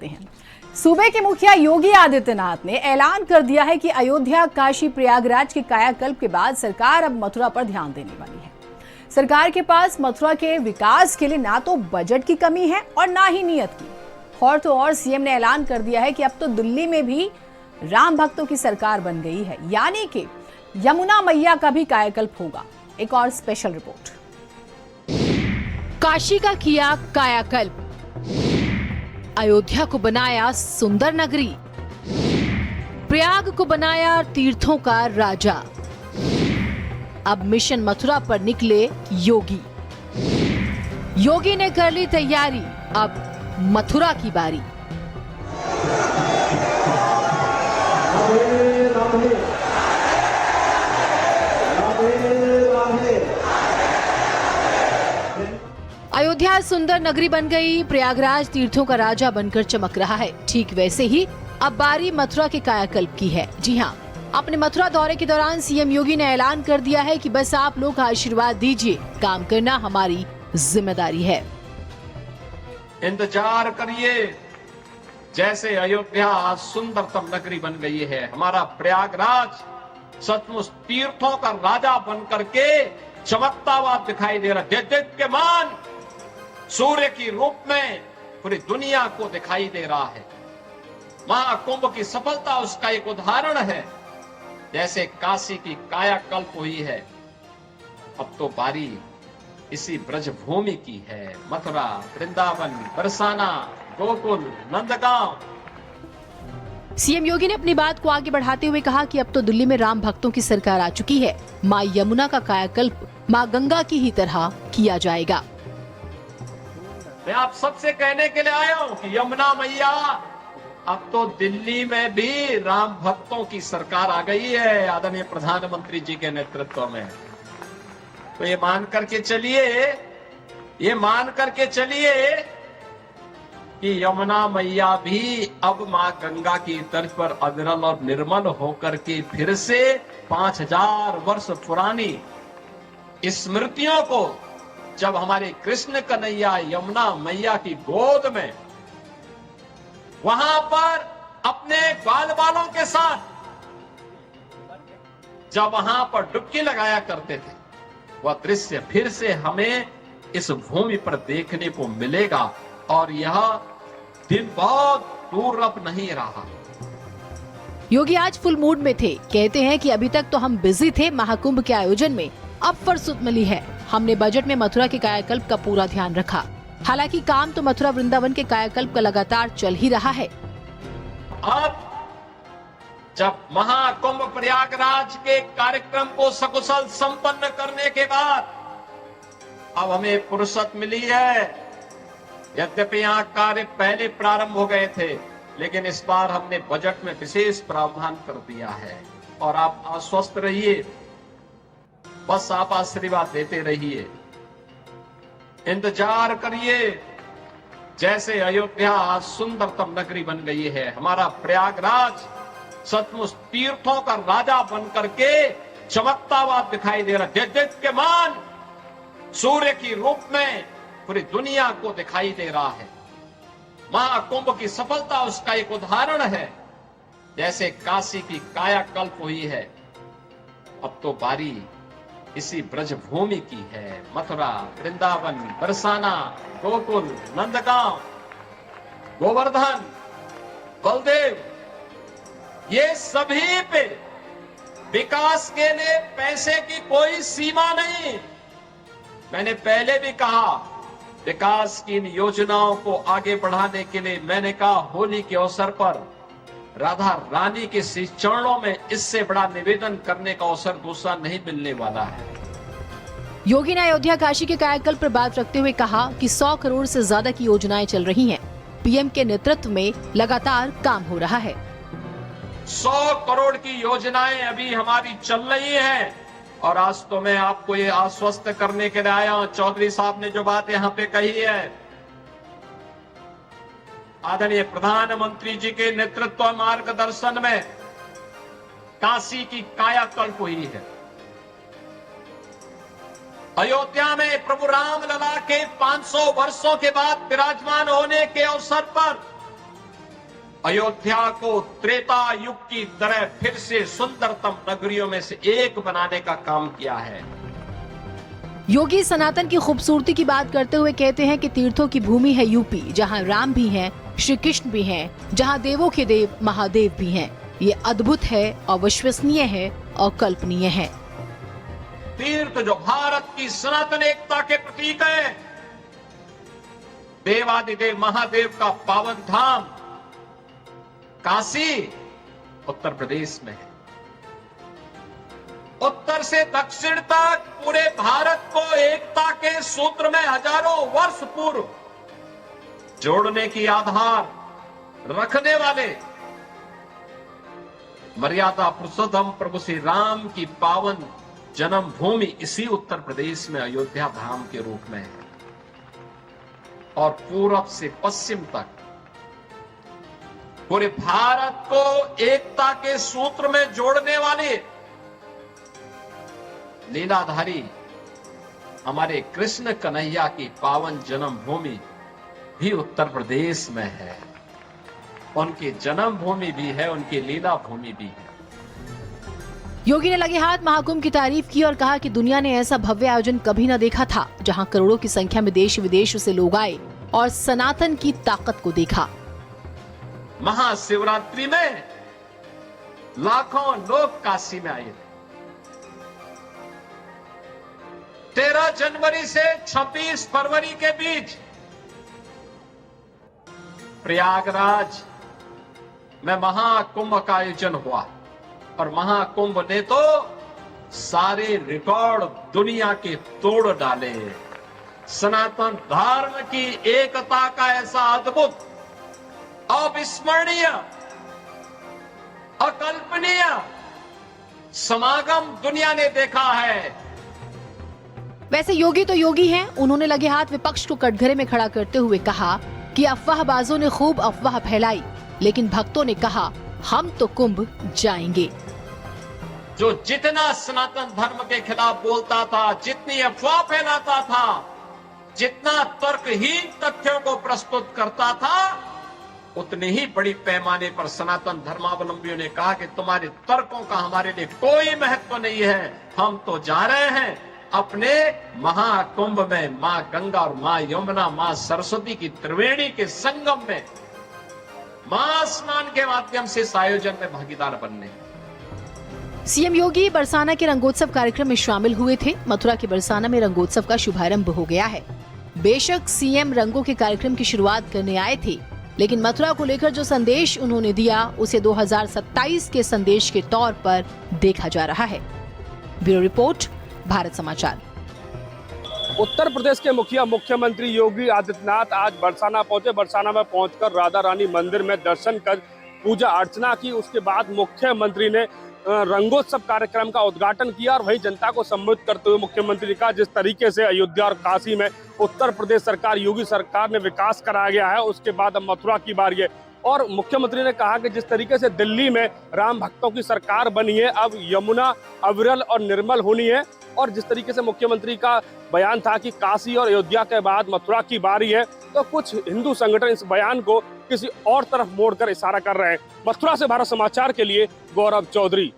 जाते हैं। सूबे के मुखिया योगी आदित्यनाथ ने ऐलान कर दिया है कि अयोध्या, काशी, प्रयागराज के कायाकल्प के बाद सरकार अब मथुरा पर ध्यान देने वाली है। सरकार के पास मथुरा के विकास के लिए ना तो बजट की कमी है और ना ही नीयत की। और तो और सीएम ने ऐलान कर दिया है कि अब तो दिल्ली में भी राम भक्तों की सरकार बन गई है, यानी कि यमुना मैया का भी कायाकल्प होगा। एक और स्पेशल रिपोर्ट। काशी का किया कायाकल्प, अयोध्या को बनाया सुंदर नगरी, प्रयाग को बनाया तीर्थों का राजा। अब मिशन मथुरा पर निकले योगी। योगी ने कर ली तैयारी, अब मथुरा की बारी। अयोध्या सुंदर नगरी बन गई, प्रयागराज तीर्थों का राजा बनकर चमक रहा है। ठीक वैसे ही अब बारी मथुरा के कायाकल्प की है। जी हाँ, अपने मथुरा दौरे के दौरान सीएम योगी ने ऐलान कर दिया है कि बस आप लोग आशीर्वाद दीजिए, काम करना हमारी जिम्मेदारी है। इंतजार करिए, जैसे अयोध्या सुंदरतम नगरी बन गई है, हमारा प्रयागराज सचमुच तीर्थों का राजा बन करके चमकता हुआ दिखाई दे रहा है। के मान सूर्य की रूप में पूरी दुनिया को दिखाई दे रहा है। महाकुंभ की सफलता उसका एक उदाहरण है। जैसे काशी की कायाकल्प हुई है, अब तो बारी इसी ब्रजभूमि की है। मथुरा, वृंदावन, बरसाना, गोकुल, नंदगांव। सीएम योगी ने अपनी बात को आगे बढ़ाते हुए कहा कि अब तो दिल्ली में राम भक्तों की सरकार आ चुकी है। मां यमुना का कायाकल्प मां गंगा की ही तरह किया जाएगा। मैं आप सबसे कहने के लिए आया हूं कि यमुना मैया, अब तो दिल्ली में भी राम भक्तों की सरकार आ गई है आदरणीय प्रधानमंत्री जी के नेतृत्व में। तो ये मान करके चलिए कि यमुना मैया भी अब मां गंगा की तर्ज पर अविरल और निर्मल होकर के फिर से 5000 वर्ष पुरानी स्मृतियों को, जब हमारे कृष्ण कन्हैया यमुना मैया की गोद में वहां पर अपने बाल बालों के साथ जब वहां पर डुबकी लगाया करते थे, वह दृश्य फिर से हमें इस भूमि पर देखने को मिलेगा। और यह दिन बहुत दूर अब नहीं रहा। योगी आज फुल मूड में थे। कहते हैं कि अभी तक तो हम बिजी थे महाकुंभ के आयोजन में, अब फुर्सत मिली है। हमने बजट में मथुरा के कायाकल्प का पूरा ध्यान रखा। हालांकि काम तो मथुरा वृंदावन के कायाकल्प का लगातार चल ही रहा है। अब जब महाकुंभ प्रयागराज के कार्यक्रम को सकुशल संपन्न करने के बाद अब हमें फुर्सत मिली है। यद्यपि यहाँ कार्य पहले प्रारंभ हो गए थे, लेकिन इस बार हमने बजट में विशेष प्रावधान कर दिया है। और आप आश्वस्त रहिए, बस आप आशीर्वाद देते रहिए, इंतजार करिए। जैसे अयोध्या सुंदरतम नगरी बन गई है, हमारा प्रयागराज सचमुच तीर्थों का राजा बन करके चमकता हुआ दिखाई दे रहा है। के मान सूर्य की रूप में पूरी दुनिया को दिखाई दे रहा है। महाकुंभ की सफलता उसका एक उदाहरण है। जैसे काशी की कायाकल्प हुई है, अब तो बारी इसी ब्रजभूमि की है। मथुरा, वृंदावन, बरसाना, गोकुल, नंदगांव, गोवर्धन, बलदेव, ये सभी पे विकास के लिए पैसे की कोई सीमा नहीं। मैंने पहले भी कहा, विकास की इन योजनाओं को आगे बढ़ाने के लिए मैंने कहा, होली के अवसर पर राधा रानी के श्री चरणों में इससे बड़ा निवेदन करने का अवसर दूसरा नहीं मिलने वाला है। योगी ने अयोध्या, काशी के कायाकल्प पर बात रखते हुए कहा कि 100 करोड़ से ज्यादा की योजनाएं चल रही हैं। पीएम के नेतृत्व में लगातार काम हो रहा है। 100 करोड़ की योजनाएं अभी हमारी चल रही हैं। और आज तो मैं आपको ये आश्वस्त करने के लिए आया हूं, चौधरी साहब ने जो बात यहाँ पे कही है, आदरणीय प्रधानमंत्री जी के नेतृत्व मार्गदर्शन में काशी की कायाकल्प हुई है। अयोध्या में प्रभु राम लला के 500 वर्षों के बाद विराजमान होने के अवसर पर अयोध्या को त्रेता युग की तरह फिर से सुंदरतम नगरियों में से एक बनाने का काम किया है। योगी सनातन की खूबसूरती की बात करते हुए कहते हैं कि तीर्थों की भूमि है यूपी, जहां राम भी हैं, श्री कृष्ण भी हैं, जहां देवों के देव महादेव भी हैं। ये अद्भुत है, अविश्वसनीय है और कल्पनीय है। तीर्थ जो भारत की सनातन एकता के प्रतीक है, देवादिदेव महादेव का पावन धाम काशी उत्तर प्रदेश में है। उत्तर से दक्षिण तक पूरे भारत को एकता के सूत्र में हजारों वर्ष पूर्व जोड़ने की आधार रखने वाले मर्यादा पुरुषोत्तम प्रभु श्री राम की पावन जन्मभूमि इसी उत्तर प्रदेश में अयोध्या धाम के रूप में है। और पूरब से पश्चिम तक पूरे भारत को एकता के सूत्र में जोड़ने वाले लीलाधारी हमारे कृष्ण कन्हैया की पावन जन्मभूमि भी उत्तर प्रदेश में है। उनकी जन्मभूमि भी है, उनकी लीला भूमि भी है। योगी ने लगे हाथ महाकुंभ की तारीफ की और कहा कि दुनिया ने ऐसा भव्य आयोजन कभी न देखा था, जहां करोड़ों की संख्या में देश विदेश से लोग आए और सनातन की ताकत को देखा। महाशिवरात्रि में लाखों लोग काशी में आए थे। 13 जनवरी से 26 फरवरी के बीच प्रयागराज में महाकुंभ का आयोजन हुआ और महाकुंभ ने तो सारे रिकॉर्ड दुनिया के तोड़ डाले। सनातन धर्म की एकता का ऐसा अद्भुत, अविस्मरणीय, अकल्पनीय समागम दुनिया ने देखा है। वैसे योगी तो योगी हैं। उन्होंने लगे हाथ विपक्ष को कटघरे में खड़ा करते हुए कहा कि अफवाहबाजों ने खूब अफवाह फैलाई, लेकिन भक्तों ने कहा हम तो कुंभ जाएंगे। जो जितना सनातन धर्म के खिलाफ बोलता था, जितनी अफवाह फैलाता था, जितना तर्कहीन तथ्यों को प्रस्तुत करता था, उतने ही बड़ी पैमाने पर सनातन धर्मावलंबियों ने कहा कि तुम्हारे तर्कों का हमारे लिए कोई महत्व नहीं है, हम तो जा रहे हैं अपने महाकुंभ में मां गंगा और मां यमुना, मां सरस्वती की त्रिवेणी के संगम में मां स्नान के माध्यम से इस आयोजन में भागीदार बनने। सीएम योगी बरसाना के रंगोत्सव कार्यक्रम में शामिल हुए थे। मथुरा के बरसाना में रंगोत्सव का शुभारंभ हो गया है। बेशक सीएम रंगों के कार्यक्रम की शुरुआत करने आए थे, लेकिन मथुरा को लेकर जो संदेश उन्होंने दिया उसे 2027 के संदेश के तौर पर देखा जा रहा है। ब्यूरो रिपोर्ट, भारत समाचार। उत्तर प्रदेश के मुख्यमंत्री योगी आदित्यनाथ आज बरसाना पहुंचे। बरसाना में पहुंचकर राधा रानी मंदिर में दर्शन कर पूजा अर्चना की। उसके बाद मुख्यमंत्री ने रंगोत्सव कार्यक्रम का उद्घाटन किया और वही जनता को संबोधित करते हुए मुख्यमंत्री ने कहा जिस तरीके से अयोध्या और काशी में उत्तर प्रदेश सरकार, योगी सरकार ने विकास कराया गया है, उसके बाद अब मथुरा की बारी है। और मुख्यमंत्री ने कहा कि जिस तरीके से दिल्ली में राम भक्तों की सरकार बनी है, अब यमुना अविरल और निर्मल होनी है। और जिस तरीके से मुख्यमंत्री का बयान था कि काशी और अयोध्या के बाद मथुरा की बारी है, तो कुछ हिंदू संगठन इस बयान को किसी और तरफ मोड़कर इशारा कर रहे हैं। मथुरा से भारत समाचार के लिए गौरव चौधरी।